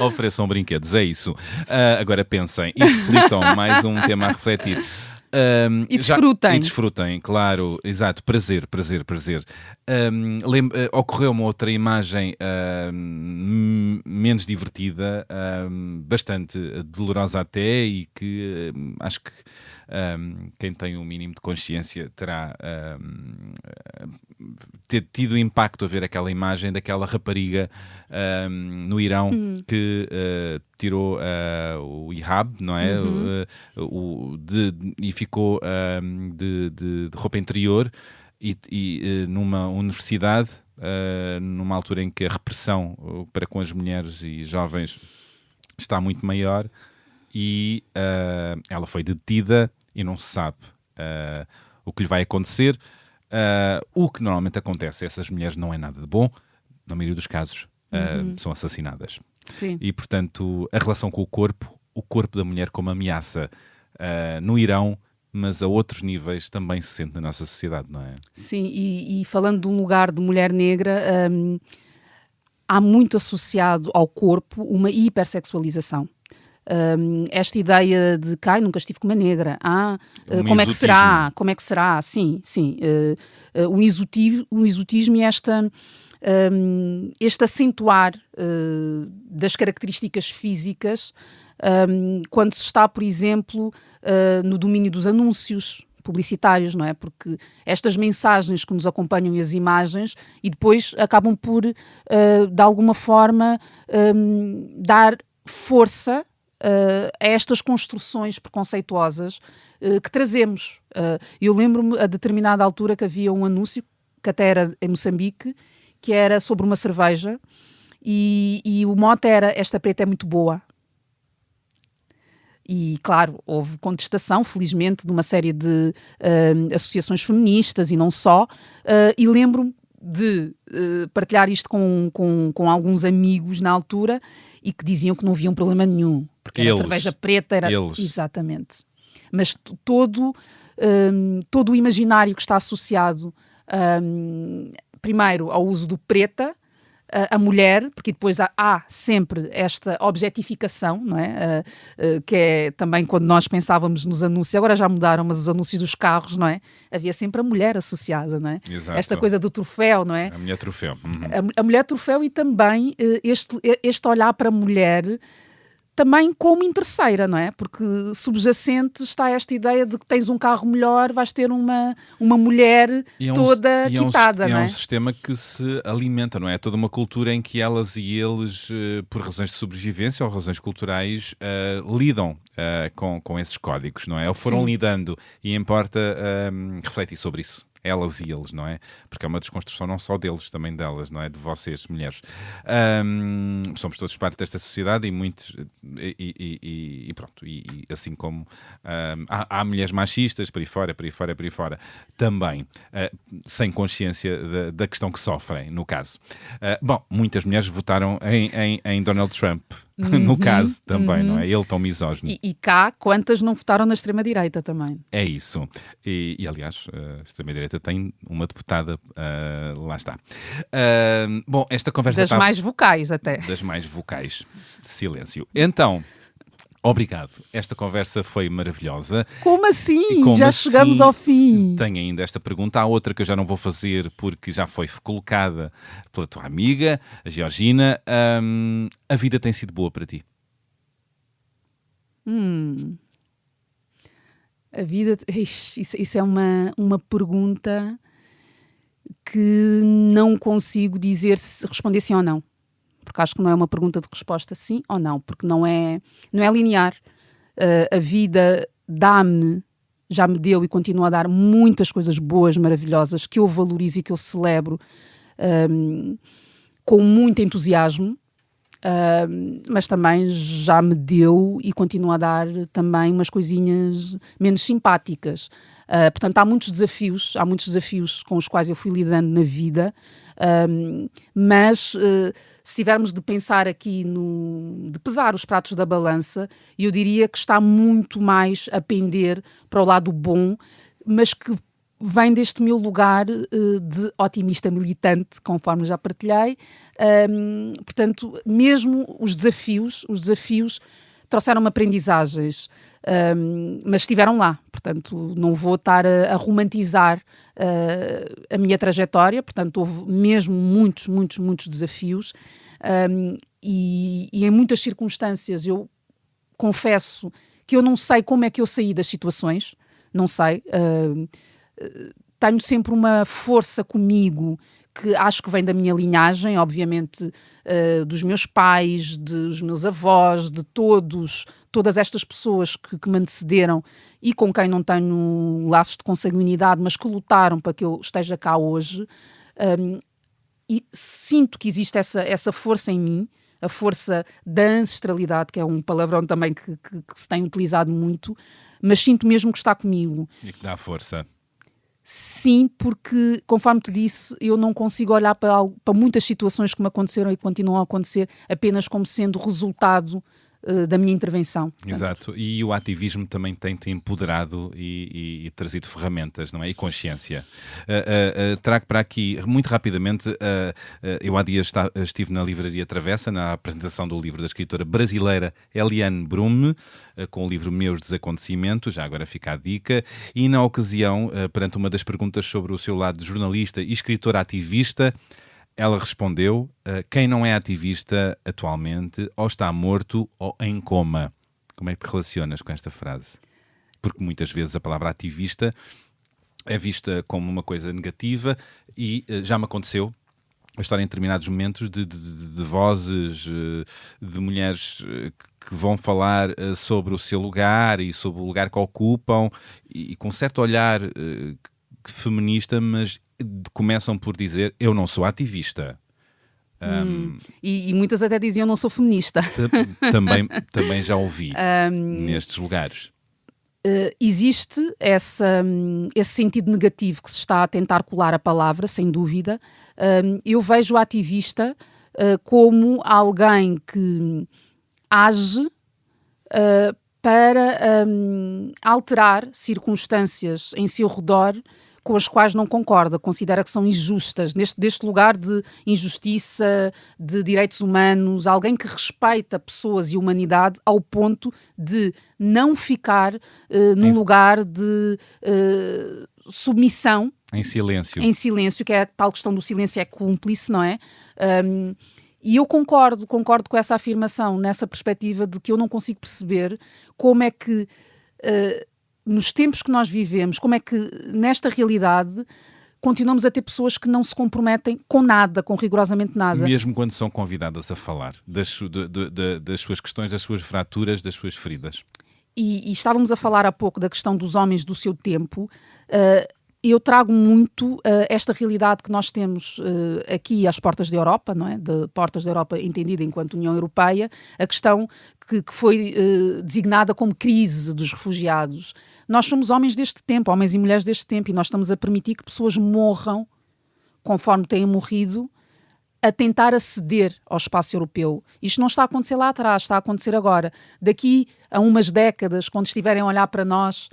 Ofereçam brinquedos, é isso. Agora pensem e reflitam, mais um tema a refletir. E desfrutem. E desfrutem, claro, exato, prazer. Ocorreu uma outra imagem menos divertida, bastante dolorosa até, e que acho que quem tem um mínimo de consciência terá ter tido impacto a ver aquela imagem daquela rapariga no Irão que tirou o hijab, não é? E ficou de roupa interior e numa universidade, numa altura em que a repressão para com as mulheres e jovens está muito maior, e ela foi detida e não se sabe o que lhe vai acontecer. O que normalmente acontece, essas mulheres não é nada de bom, na maioria dos casos são assassinadas. Sim. E, portanto, a relação com o corpo da mulher como ameaça no Irão, mas a outros níveis também se sente na nossa sociedade, não é? Sim, e falando de um lugar de mulher negra, há muito associado ao corpo uma hipersexualização. Esta ideia de que nunca estive com uma negra, como é que será? Como é que será? Sim. O exotismo e este acentuar das características físicas quando se está, por exemplo, no domínio dos anúncios publicitários, não é? Porque estas mensagens que nos acompanham e as imagens, e depois acabam por, de alguma forma, dar força a estas construções preconceituosas que trazemos. Eu lembro-me a determinada altura que havia um anúncio, que até era em Moçambique, que era sobre uma cerveja, e o mote era: esta preta é muito boa. E, claro, houve contestação, felizmente, de uma série de associações feministas e não só, e lembro-me de partilhar isto com alguns amigos na altura, e que diziam que não havia um problema nenhum, porque a cerveja preta era... Exatamente. Mas todo o imaginário que está associado, primeiro, ao uso do preta, a mulher, porque depois há sempre esta objetificação, não é? Que é também quando nós pensávamos nos anúncios, agora já mudaram, mas os anúncios dos carros, não é? Havia sempre a mulher associada, não é? Exato. Esta coisa do troféu, não é? A mulher troféu. A mulher troféu, e também este olhar para a mulher também como interesseira, não é? Porque subjacente está esta ideia de que tens um carro melhor, vais ter uma mulher toda quitada, não é? É um sistema que se alimenta, não é? É toda uma cultura em que elas e eles, por razões de sobrevivência ou razões culturais, lidam com esses códigos, não é? Ou foram lidando, e importa refletir sobre isso. Elas e eles, não é? Porque é uma desconstrução não só deles, também delas, não é? De vocês, mulheres. Somos todos parte desta sociedade, e muitos... E pronto. E assim como há mulheres machistas por aí fora, também, sem consciência da questão que sofrem, no caso. Bom, muitas mulheres votaram em Donald Trump, no caso também, não é? Ele tão misógino. E cá, quantas não votaram na extrema-direita também? É isso. E aliás, a extrema-direita tem uma deputada, lá está. Bom, esta conversa... mais vocais até. Das mais vocais. Silêncio. Então... Obrigado. Esta conversa foi maravilhosa. Como assim? Já chegamos ao fim. Tenho ainda esta pergunta. Há outra que eu já não vou fazer porque já foi colocada pela tua amiga, a Georgina. A vida tem sido boa para ti? A vida... Isso é uma pergunta que não consigo responder sim ou não. Porque acho que não é uma pergunta de resposta sim ou não, porque não é linear. A vida já me deu e continua a dar muitas coisas boas, maravilhosas, que eu valorizo e que eu celebro com muito entusiasmo, mas também já me deu e continua a dar também umas coisinhas menos simpáticas. Portanto, há muitos desafios com os quais eu fui lidando na vida, mas se tivermos de pensar aqui de pesar os pratos da balança, eu diria que está muito mais a pender para o lado bom, mas que vem deste meu lugar de otimista militante, conforme já partilhei. Portanto, mesmo os desafios trouxeram-me aprendizagens, mas estiveram lá. Portanto, não vou estar a romantizar a minha trajetória. Portanto, houve mesmo muitos desafios, e em muitas circunstâncias eu confesso que eu não sei como é que eu saí das situações, não sei. Tenho sempre uma força comigo que acho que vem da minha linhagem, obviamente, dos meus pais, dos meus avós, de todas estas pessoas que me antecederam e com quem não tenho laços de consanguinidade, mas que lutaram para que eu esteja cá hoje. E sinto que existe essa força em mim, a força da ancestralidade, que é um palavrão também que se tem utilizado muito, mas sinto mesmo que está comigo. E que dá força. Sim, porque, conforme te disse, eu não consigo olhar para muitas situações que me aconteceram e que continuam a acontecer apenas como sendo resultado da minha intervenção. Exato, e o ativismo também tem-te empoderado e trazido ferramentas, não é? E consciência. Trago para aqui, muito rapidamente, eu há dias estive na Livraria Travessa, na apresentação do livro da escritora brasileira Eliane Brum, com o livro Meus Desacontecimentos, já agora fica a dica, e na ocasião, perante uma das perguntas sobre o seu lado de jornalista e escritora ativista, ela respondeu: quem não é ativista atualmente ou está morto ou em coma. Como é que te relacionas com esta frase? Porque muitas vezes a palavra ativista é vista como uma coisa negativa e já me aconteceu a estar em determinados momentos de vozes de mulheres que vão falar sobre o seu lugar e sobre o lugar que ocupam e com certo olhar feminista, mas começam por dizer: eu não sou ativista. E muitas até diziam: eu não sou feminista. Também já ouvi nestes lugares. Existe esse sentido negativo que se está a tentar colar a palavra, sem dúvida. Eu vejo o ativista como alguém que age para alterar circunstâncias em seu redor com as quais não concorda, considera que são injustas, deste lugar de injustiça, de direitos humanos, alguém que respeita pessoas e humanidade ao ponto de não ficar num lugar de submissão. Em silêncio. Em silêncio, que é a tal questão do silêncio é cúmplice, não é? E eu concordo com essa afirmação, nessa perspectiva de que eu não consigo perceber como é que nos tempos que nós vivemos, como é que nesta realidade continuamos a ter pessoas que não se comprometem com nada, com rigorosamente nada. Mesmo quando são convidadas a falar das suas questões, das suas fraturas, das suas feridas. E estávamos a falar há pouco da questão dos homens do seu tempo. Eu trago muito esta realidade que nós temos aqui às portas da Europa, não é? De portas da Europa entendida enquanto União Europeia, a questão que foi designada como crise dos refugiados. Nós somos homens deste tempo, homens e mulheres deste tempo, e nós estamos a permitir que pessoas morram, conforme têm morrido, a tentar aceder ao espaço europeu. Isto não está a acontecer lá atrás, está a acontecer agora. Daqui a umas décadas, quando estiverem a olhar para nós,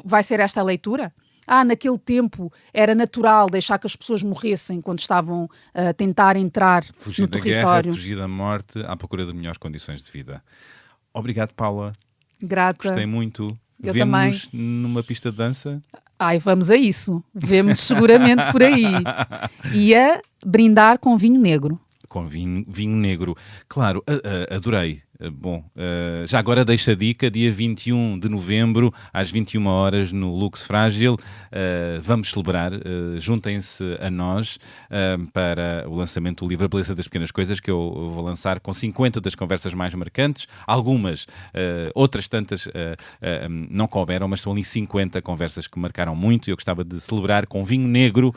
vai ser esta a leitura? Naquele tempo era natural deixar que as pessoas morressem quando estavam a tentar entrar fugir no da território. Guerra, fugir da morte, à procura de melhores condições de vida. Obrigado, Paula. Grata. Gostei muito. Eu Vemo-nos também. numa pista de dança? Vamos a isso. Vemo-nos seguramente por aí. E a brindar com vinho negro. Com vinho negro. Claro, adorei. Bom, já agora deixo a dica, dia 21 de novembro, às 21 horas, no Lux Frágil. Vamos celebrar, juntem-se a nós para o lançamento do livro A Beleza das Pequenas Coisas, que eu vou lançar com 50 das conversas mais marcantes. Algumas, outras tantas não couberam, mas são ali 50 conversas que marcaram muito e eu gostava de celebrar com vinho negro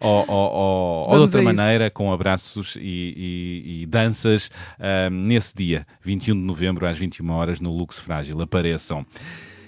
ou de outra maneira, com abraços e danças, nesse dia, 21 de novembro, às 21 horas, no Lux Frágil. Apareçam.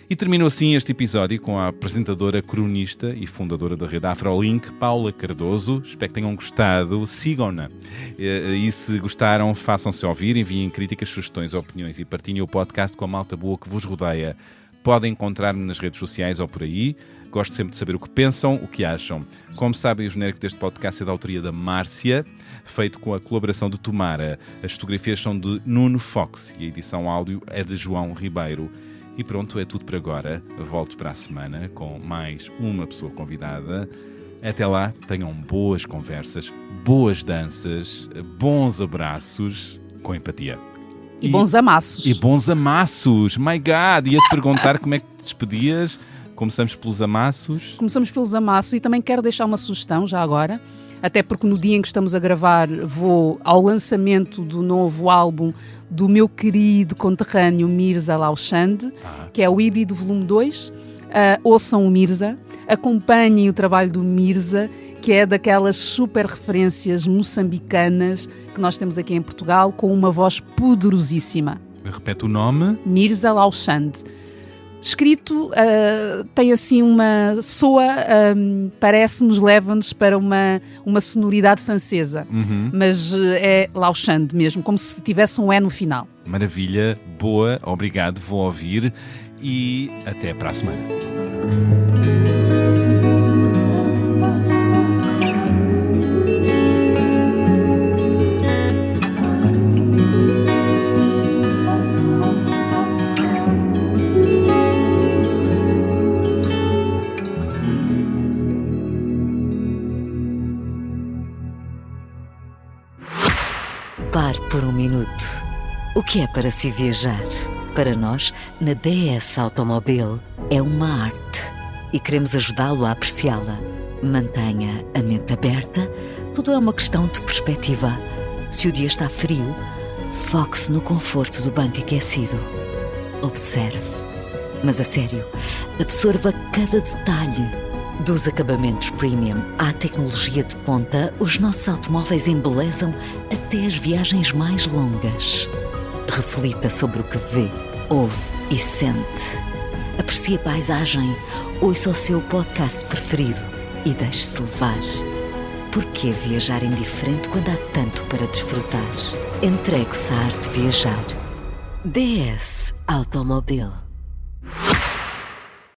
E termino assim este episódio com a apresentadora, cronista e fundadora da rede AfroLink, Paula Cardoso. Espero que tenham gostado. Sigam-na. E se gostaram, façam-se ouvir, enviem críticas, sugestões, opiniões e partilhem o podcast com a malta boa que vos rodeia. Podem encontrar-me nas redes sociais ou por aí. Gosto sempre de saber o que pensam, o que acham. Como sabem, o genérico deste podcast é da autoria da Márcia, feito com a colaboração de Tomara. As fotografias são de Nuno Fox e a edição áudio é de João Ribeiro. E pronto, é tudo por agora. Volto para a semana com mais uma pessoa convidada. Até lá, tenham boas conversas, boas danças, bons abraços, com empatia. E bons amassos. E bons amassos. My God! Ia-te perguntar como é que te despedias. Começamos pelos amassos. Começamos pelos amassos e também quero deixar uma sugestão já agora, até porque no dia em que estamos a gravar vou ao lançamento do novo álbum do meu querido conterrâneo Mirza Lauchand, que é o IBI do volume 2. Ouçam o Mirza, acompanhem o trabalho do Mirza, que é daquelas super referências moçambicanas que nós temos aqui em Portugal, com uma voz poderosíssima. Repete o nome. Mirza Lauchand. Escrito, tem assim parece-nos, leva-nos para uma sonoridade francesa, mas é Lauchand mesmo, como se tivesse um E no final. Maravilha, boa, obrigado, vou ouvir e até para a semana. Pare por um minuto. O que é para si viajar? Para nós, na DS Automobil, é uma arte e queremos ajudá-lo a apreciá-la. Mantenha a mente aberta, tudo é uma questão de perspectiva. Se o dia está frio, foque-se no conforto do banco aquecido. Observe, mas a sério, absorva cada detalhe. Dos acabamentos premium à tecnologia de ponta, os nossos automóveis embelezam até as viagens mais longas. Reflita sobre o que vê, ouve e sente. Aprecie a paisagem, ouça o seu podcast preferido e deixe-se levar. Por que viajar indiferente quando há tanto para desfrutar? Entregue-se à arte de viajar. DS Automobil.